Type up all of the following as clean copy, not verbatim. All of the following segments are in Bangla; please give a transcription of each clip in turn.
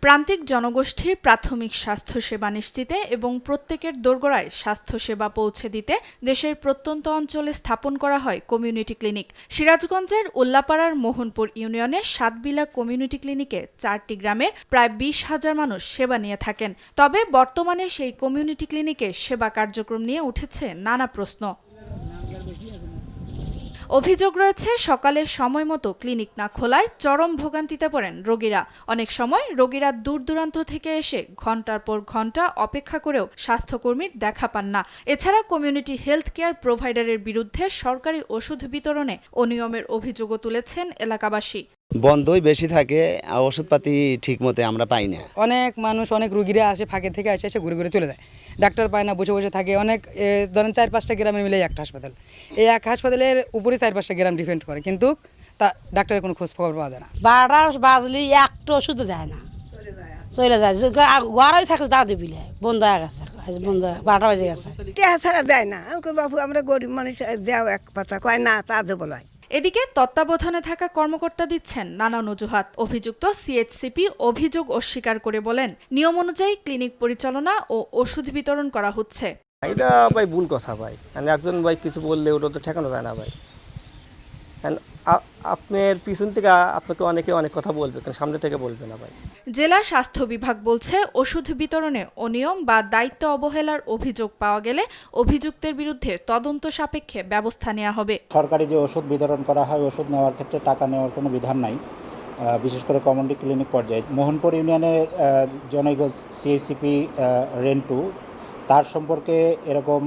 প্রান্তিক জনগোষ্ঠীর প্রাথমিক স্বাস্থ্যসেবা নিশ্চিতে এবং প্রত্যেকের দোরগোড়ায় স্বাস্থ্যসেবা পৌঁছে দিতে দেশের প্রত্যন্ত অঞ্চলে স্থাপন করা হয় কমিউনিটি ক্লিনিক। সিরাজগঞ্জের উল্লাপাড়ার মোহনপুর ইউনিয়নের সাতবিলা কমিউনিটি ক্লিনিকে 4টি গ্রামের প্রায় 20,000 মানুষ সেবা নিয়ে থাকেন। তবে বর্তমানে সেই কমিউনিটি ক্লিনিকে সেবা কার্যক্রম নিয়ে উঠেছে নানা প্রশ্ন। অভিযোগ রয়েছে, সকালে সময়মতো ক্লিনিক না খোলায় চরম ভোগান্তিতে পড়েন রোগীরা। অনেক সময় রোগীরা দূর দূরান্ত থেকে এসে ঘণ্টার পর ঘণ্টা অপেক্ষা করেও স্বাস্থ্যকর্মীর দেখা পান না। এছাড়া কমিউনিটি হেলথ কেয়ার প্রোভাইডারের বিরুদ্ধে সরকারি ওষুধ বিতরণে অনিয়মের অভিযোগও তুলেছেন এলাকাবাসী। বন্ধই বেশি থাকে, ওষুধপাতি ঠিক মতো আমরা পাই না। অনেক মানুষ, অনেক রোগীরা আসে ফাঁকে থেকে এসে ঘুরে ঘুরে চলে যায়, ডাক্তার পায় না, বসে বসে থাকে। অনেক ধরেন 4-5টা গ্রামে মিলে একটা হাসপাতাল, এই এক হাসপাতালের উপরে 4-5টা গ্রাম ডিপেন্ড করে, কিন্তু তা ডাক্তারের কোনো খোঁজ খবর পাওয়া যায় না। 12টা বাজলে একটা ওষুধ দেয় না, চলে যায়। ঘরে থাকলে দাদি বিলে বন্ধ হয়ে গেছে, বন্ধ 12টা বাজে গেছে। ছাড়া দেয় না। বাবু আমরা গরিব মানুষ, দেও এক পাতা কয় না, তা দেবো নয়। এদিকে তত্ত্বাবধানে থাকা কর্মকর্তা দিচ্ছেন নানান অজুহাত। অভিযুক্ত সিএইচসিপি অভিযোগ অস্বীকার করে বলেন, নিয়ম অনুযায়ী ক্লিনিক পরিচালনা ও ওষুধ বিতরণ করা হচ্ছে। এটা ভাই ভুল কথা ভাই, মানে একজন ভাই কিছু বললে ওটা তো ঠেকানো যায় না ভাই। আপনার পিছন থেকে আপনাকে অনেকে অনেক কথা বলবে, কিন্তু সামনে থেকে বলবে না ভাই। জেলা স্বাস্থ্য বিভাগ বলছে, ওষুধ বিতরণে অনিয়ম বা দায়িত্ব অবহেলার অভিযোগ পাওয়া গেলে অভিযুক্তের বিরুদ্ধে তদন্ত সাপেক্ষে ব্যবস্থা নেওয়া হবে। সরকারি যে ওষুধ বিতরণ করা হয়, ওষুধ নেওয়ার ক্ষেত্রে টাকা নেওয়ার কোনো বিধান নাই, বিশেষ করে কমিউনিটি ক্লিনিক পর্যায়ে। মোহনপুর ইউনিয়নের জনৈক সিএইচসিপি রেন্টু, তার সম্পর্কে এরকম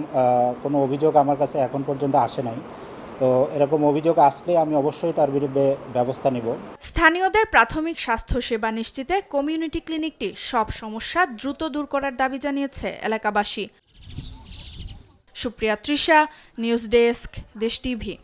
কোনো অভিযোগ আমার কাছে এখন পর্যন্ত আসে নাই। তো এরকম অভিযোগ আসলে আমি অবশ্যই তার বিরুদ্ধে ব্যবস্থা নিব। স্থানীয়দের প্রাথমিক স্বাস্থ্যসেবা নিশ্চিতে কমিউনিটি ক্লিনিকটি সব সমস্যা দ্রুত দূর করার দাবি জানিয়েছে এলাকাবাসী। সুপ্রিয়া তৃষা, নিউজ ডেস্ক, দেশ টিভি।